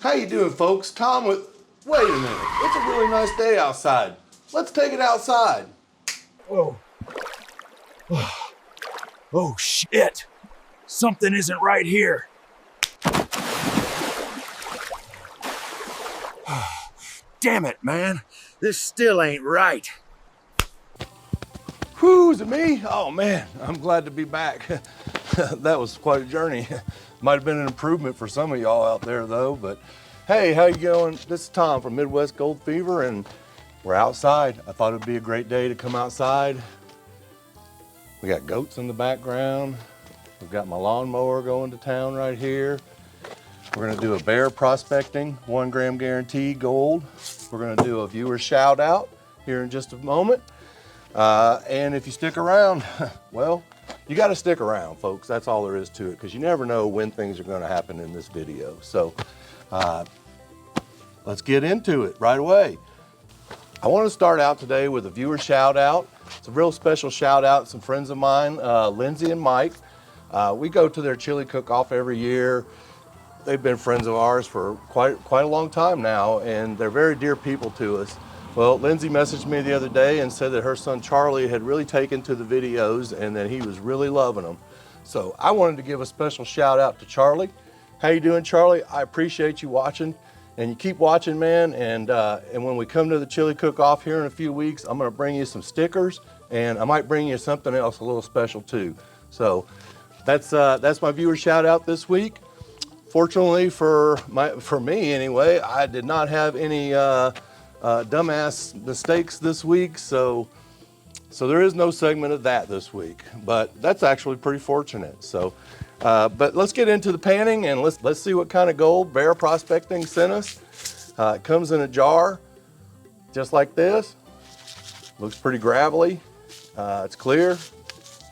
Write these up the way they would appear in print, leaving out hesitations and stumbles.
How you doing, folks? Tom with... Wait a minute. It's a really nice day outside. Let's take it outside. Oh. Oh, shit. Something isn't right here. Damn it, man. This still ain't right. Whew, is it me? Oh, man, I'm glad to be back. That was quite a journey. Might have been an improvement for some of y'all out there, though, but hey, how you going? This is Tom from Midwest Gold Fever, and we're outside. I thought it'd be a great day to come outside. We got goats in the background. We've got my lawnmower going to town right here. We're gonna do a bear prospecting, 1 gram guarantee gold. We're gonna do a viewer shout out here in just a moment. And if you stick around, well, you gotta stick around, folks. That's all there is to it, because you never know when things are gonna happen in this video. So let's get into it right away. I wanna start out today with a viewer shout out. It's a real special shout out, some friends of mine, Lindsay and Mike. We go to their chili cook-off every year. They've been friends of ours for quite a long time now, and they're very dear people to us. Well, Lindsay messaged me the other day and said that her son Charlie had really taken to the videos and that he was really loving them. So I wanted to give a special shout out to Charlie. How you doing, Charlie? I appreciate you watching, and you keep watching, man. And when we come to the chili cook-off here in a few weeks, I'm gonna bring you some stickers, and I might bring you something else a little special too. So that's my viewer shout out this week. Fortunately for me anyway, I did not have any dumbass mistakes this week, so there is no segment of that this week, but that's actually pretty fortunate. So, but let's get into the panning and let's see what kind of gold Bear Prospecting sent us. It comes in a jar, just like this. Looks pretty gravelly. It's clear,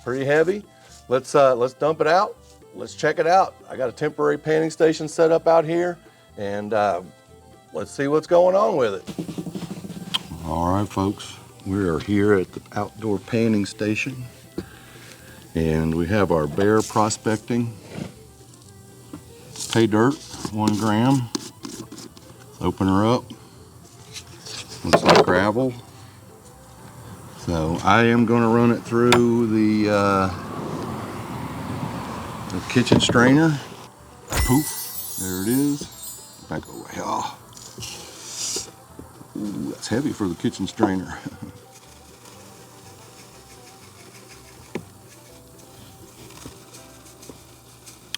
pretty heavy. Let's dump it out. Let's check it out. I got a temporary panning station set up out here, and let's see what's going on with it. All right, folks, we are here at the outdoor panning station, and we have our Bear Prospecting Paydirt, 1 gram. Open her up. Looks like gravel. So I am going to run it through the kitchen strainer. Poof, there it is. Back away. Oh. Ooh, that's heavy for the kitchen strainer.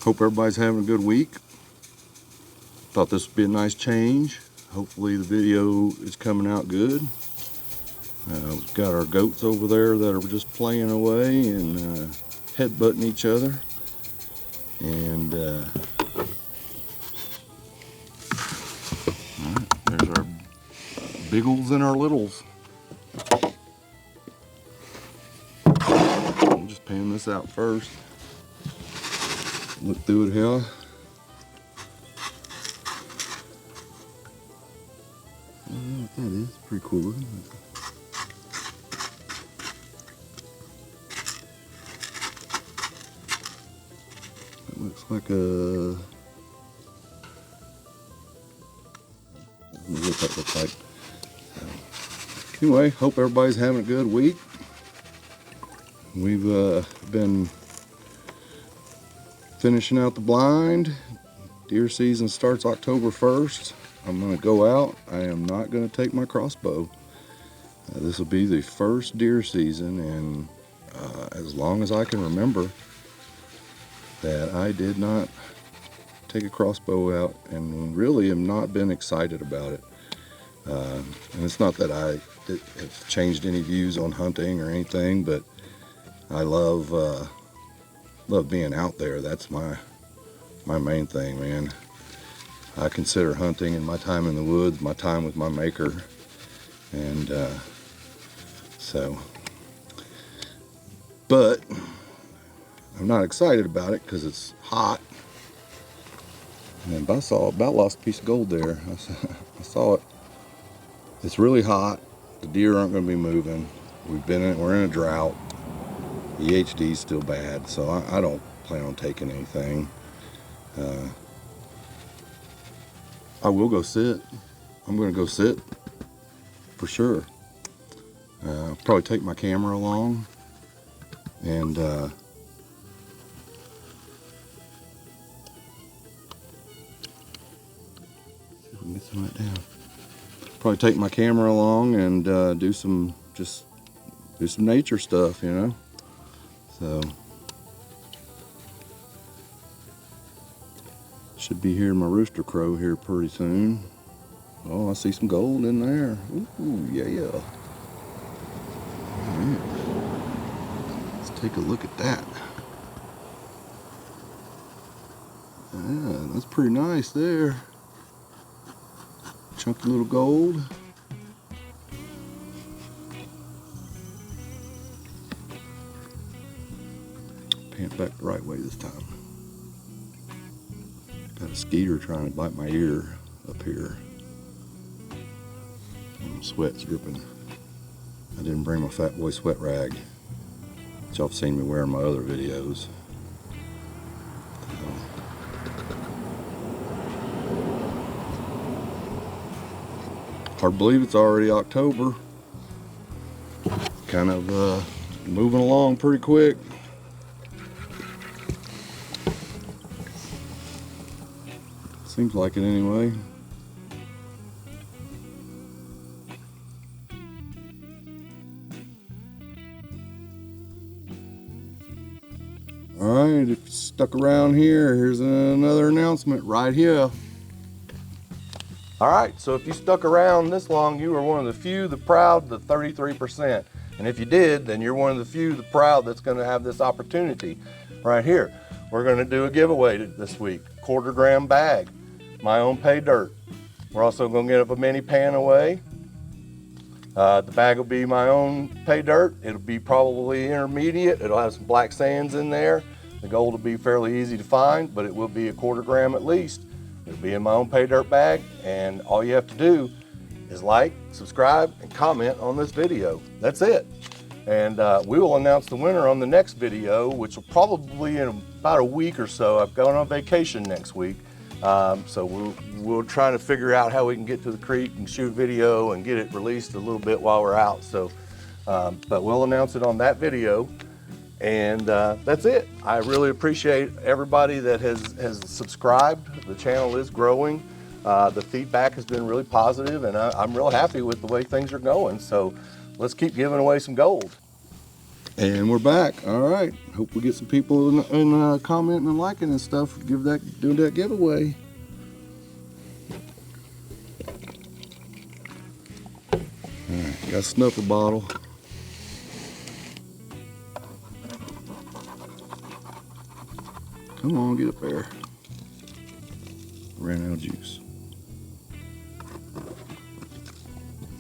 Hope everybody's having a good week. Thought this would be a nice change. Hopefully the video is coming out good. We've got our goats over there that are just playing away and headbutting each other. And all right, there's our biggles and our littles. We'll just pan this out first. Look through it here. I don't know what that is. Pretty cool looking. That looks like a... what that looks like. Anyway, hope everybody's having a good week. We've been finishing out the blind. Deer season starts October 1st. I'm going to go out. I am not going to take my crossbow. This will be the first deer season, and as long as I can remember, that I did not take a crossbow out, and really have not been excited about it. And it's not that I have changed any views on hunting or anything, but I love being out there. That's my main thing, man. I consider hunting and my time in the woods my time with my maker, and but I'm not excited about it because it's hot. And I about lost a piece of gold there. I saw it. It's really hot. The deer aren't going to be moving. We're in a drought. The HD is still bad, so I don't plan on taking anything. I will go sit. I'm gonna go sit for sure. Probably take my camera along and see if we can get some of that down. Probably take my camera along and do some nature stuff, you know. So should be hearing my rooster crow here pretty soon. Oh, I see some gold in there. Ooh, yeah. All right. Let's take a look at that. Yeah, that's pretty nice there. Chunky little gold. Pant back the right way this time. Got a skeeter trying to bite my ear up here. And sweat's dripping. I didn't bring my Fat Boy sweat rag, which y'all have seen me wear in my other videos. Hard to believe it's already October. Kind of moving along pretty quick. Seems like it anyway. Alright, if you stuck around here, here's another announcement right here. All right, so if you stuck around this long, you are one of the few, the proud, the 33%. And if you did, then you're one of the few, the proud, that's gonna have this opportunity right here. We're gonna do a giveaway this week, 1/4 gram bag, my own Paydirt. We're also gonna get up a mini pan away. The bag will be my own Paydirt. It'll be probably intermediate. It'll have some black sands in there. The gold will be fairly easy to find, but it will be a 1/4 gram at least. It'll be in my own Paydirt bag, and all you have to do is like, subscribe, and comment on this video. That's it. And we will announce the winner on the next video, which will probably in about a week or so. I'm going on vacation next week. So we'll try to figure out how we can get to the creek and shoot video and get it released a little bit while we're out. So, but we'll announce it on that video. And that's it. I really appreciate everybody that has subscribed. The channel is growing. The feedback has been really positive, and I'm real happy with the way things are going. So let's keep giving away some gold. And we're back. All right. Hope we get some people in commenting and liking and stuff. Doing that giveaway. All right. Got a snuffer bottle. Come on, get up there. Ran out of juice.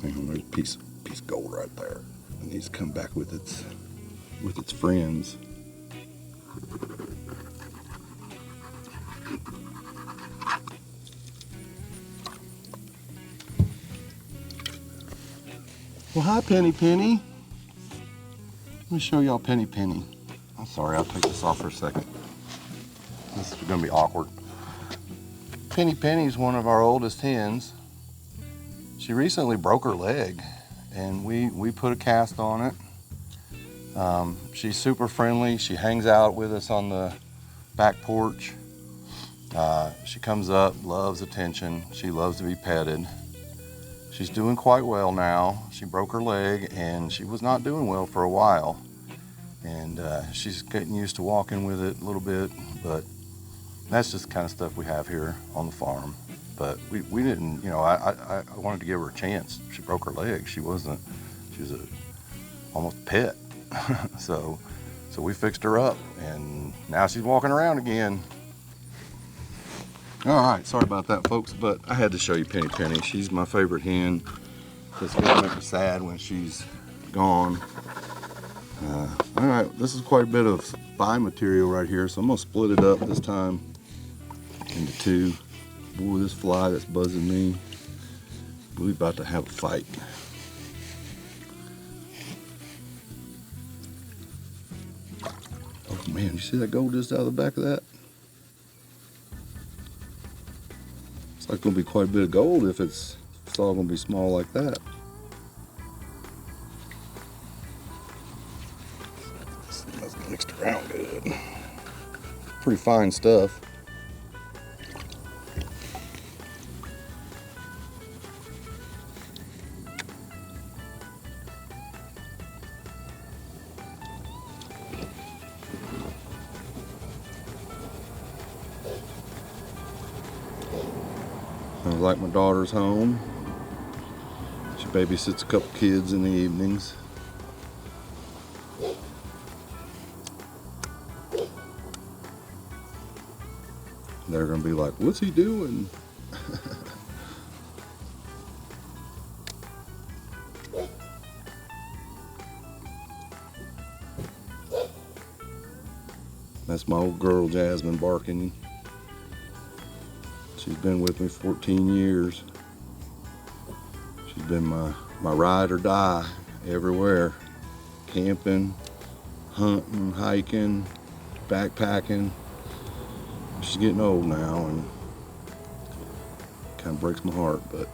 Hang on, there's a piece of gold right there. It needs to come back with its friends. Well, hi, Penny Penny. Let me show y'all Penny Penny. I'm sorry, I'll take this off for a second. This is gonna be awkward. Penny Penny's one of our oldest hens. She recently broke her leg, and we put a cast on it. She's super friendly. She hangs out with us on the back porch. She comes up, loves attention. She loves to be petted. She's doing quite well now. She broke her leg, and she was not doing well for a while. And she's getting used to walking with it a little bit, but that's just the kind of stuff we have here on the farm. But we didn't, you know, I wanted to give her a chance. She broke her leg. She was almost a pet. so we fixed her up, and now she's walking around again. All right, sorry about that, folks, but I had to show you Penny Penny. She's my favorite hen. It's gonna make me sad when she's gone. All right, this is quite a bit of fine material right here, so I'm gonna split it up this time into two. Boy, this fly that's buzzing me, we're about to have a fight. Oh man, you see that gold just out of the back of that? It's Looks like gonna be quite a bit of gold if it's all gonna be small like that. This thing must be mixed around good. Pretty fine stuff. Like my daughter's home. She babysits a couple kids in the evenings. They're gonna be like, what's he doing? That's my old girl Jasmine barking. She's been with me 14 years. She's been my ride or die everywhere. Camping, hunting, hiking, backpacking. She's getting old now and kind of breaks my heart, but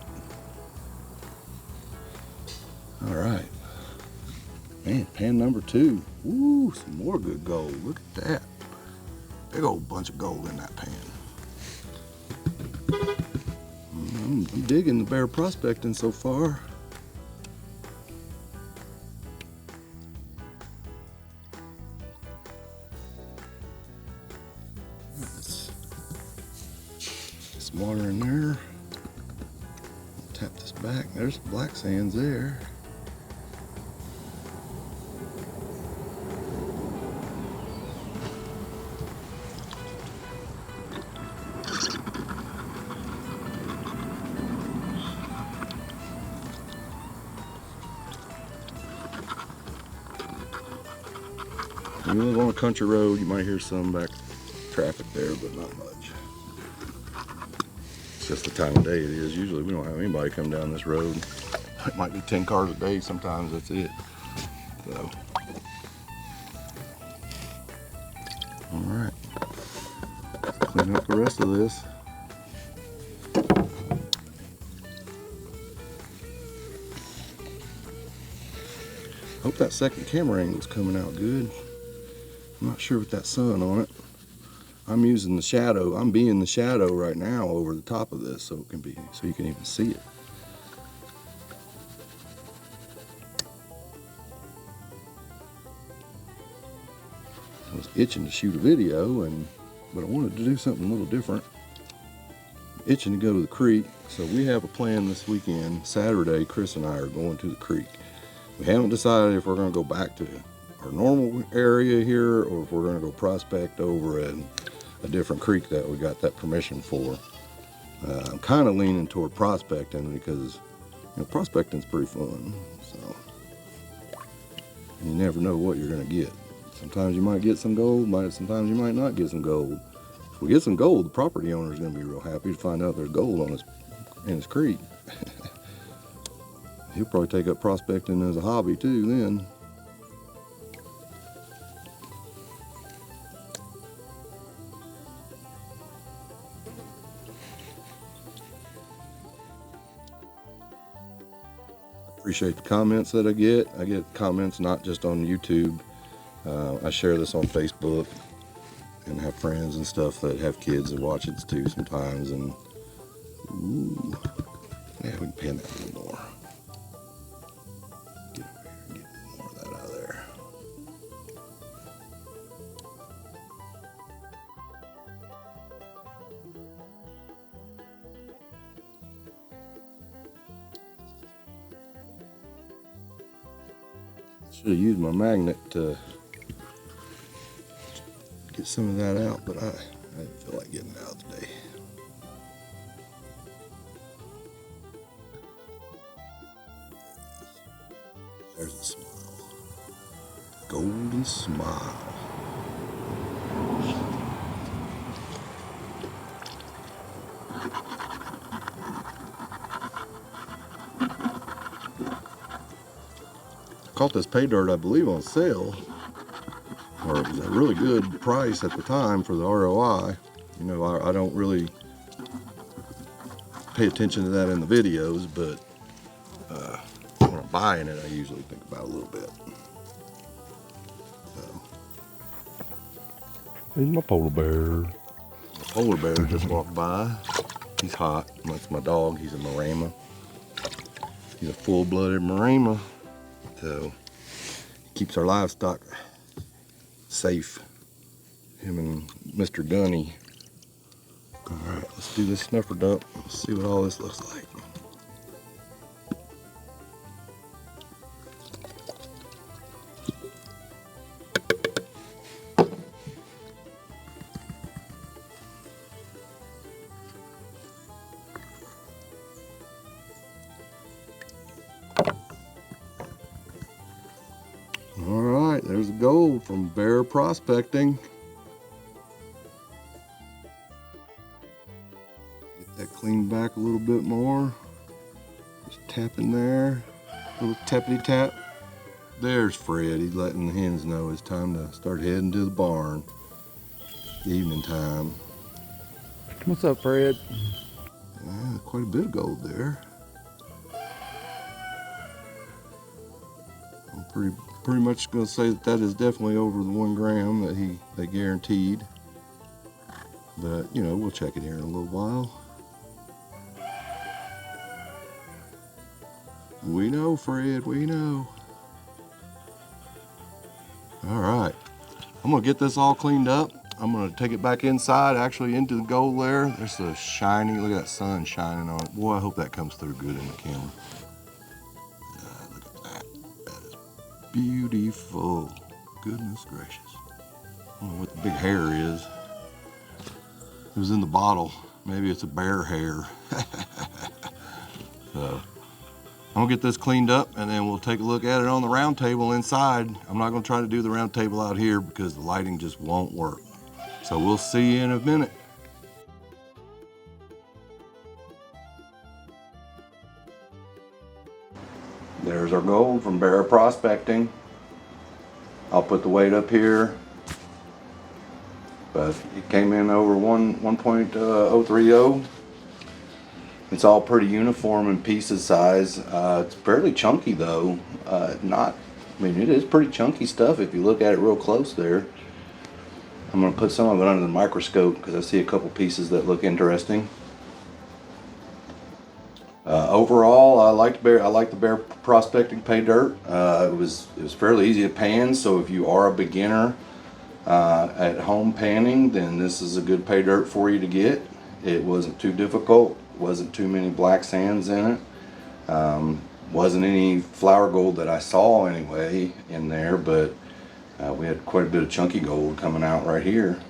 all right. Man, pan number 2. Woo, some more good gold. Look at that. Big old bunch of gold in that pan. I'm digging the bear prospecting so far. Get some water in there. Tap this back. There's some black sands there. If you live on a country road, you might hear some back traffic there, but not much. It's just the time of day it is. Usually we don't have anybody come down this road. It might be 10 cars a day, sometimes that's it. So, all right, clean up the rest of this. Hope that second camera angle's coming out good. I'm not sure with that sun on it. I'm using the shadow. I'm being the shadow right now over the top of this, so you can even see it. I was itching to shoot a video, but I wanted to do something a little different. Itching to go to the creek, so we have a plan this weekend. Saturday, Chris and I are going to the creek. We haven't decided if we're going to go back to our normal area here or if we're going to go prospect over in a different creek that we got that permission for. I'm kind of leaning toward prospecting because, prospecting's pretty fun. So you never know what you're going to get. Sometimes you might get some gold, sometimes you might not get some gold. If we get some gold, the property owner is going to be real happy to find out there's gold in his creek. He'll probably take up prospecting as a hobby too then. Appreciate the comments that I get. I get comments not just on YouTube. I share this on Facebook and have friends and stuff that have kids that watch it too sometimes. And ooh, yeah, we can pan that a little more. Get over here, get more of that out of there. Should have used my magnet to get some of that out, but I didn't feel like getting it out today. There's a smile. Golden smile. Caught this Paydirt, I believe, on sale, or it was a really good price at the time for the ROI. I don't really pay attention to that in the videos, but when I'm buying it, I usually think about it a little bit. So. Here's my polar bear. The polar bear just walked by. He's hot. That's my dog. He's a Marama. He's a full-blooded Marama. So keeps our livestock safe. Him and Mr. Gunny. All right, let's do this snuffer dump. Let's see what all this looks like. All right, there's the gold from bear prospecting. Get that cleaned back a little bit more. Just tap in there, little tappity tap. There's Fred. He's letting the hens know it's time to start heading to the barn. Evening time. What's up, Fred? Yeah, quite a bit of gold there. I'm pretty much going to say that is definitely over the 1 gram that they guaranteed. But you know, we'll check it here in a little while. We know, Fred. We know. All right, I'm gonna get this all cleaned up. I'm gonna take it back inside, actually into the gold there. There's the shiny, look at that sun shining on it. Boy, I hope that comes through good in the camera. Look at that, that is beautiful. Goodness gracious. I don't know what the big hair is. It was in the bottle. Maybe it's a bear hair. So, I'm gonna get this cleaned up and then we'll take a look at it on the round table inside. I'm not gonna try to do the round table out here because the lighting just won't work. So we'll see you in a minute. There's our gold from bear prospecting. I'll put the weight up here. But it came in over 1.030. It's all pretty uniform in pieces size. It's fairly chunky though. I mean, it is pretty chunky stuff if you look at it real close there. I'm gonna put some of it under the microscope because I see a couple pieces that look interesting. Overall, I like the bear prospecting Paydirt. It was fairly easy to pan. So if you are a beginner at home panning, then this is a good Paydirt for you to get. It wasn't too difficult. Wasn't too many black sands in it. Wasn't any flour gold that I saw anyway in there, but we had quite a bit of chunky gold coming out right here.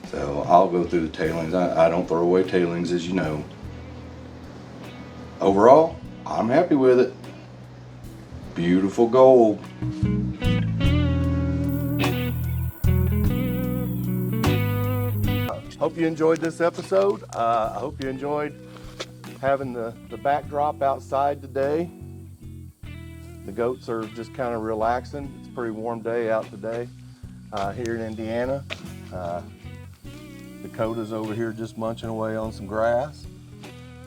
So I'll go through the tailings. I don't throw away tailings, as you know. Overall, I'm happy with it. Beautiful gold. Hope you enjoyed this episode. I hope you enjoyed having the backdrop outside today. The goats are just kind of relaxing. It's a pretty warm day out today here in Indiana. Dakota's over here just munching away on some grass.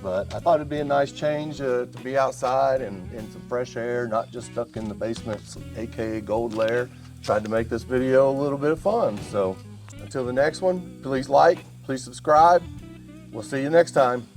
But I thought it'd be a nice change to be outside and in some fresh air, not just stuck in the basement, aka Gold Lair. Tried to make this video a little bit of fun. So until the next one, please like, please subscribe. We'll see you next time.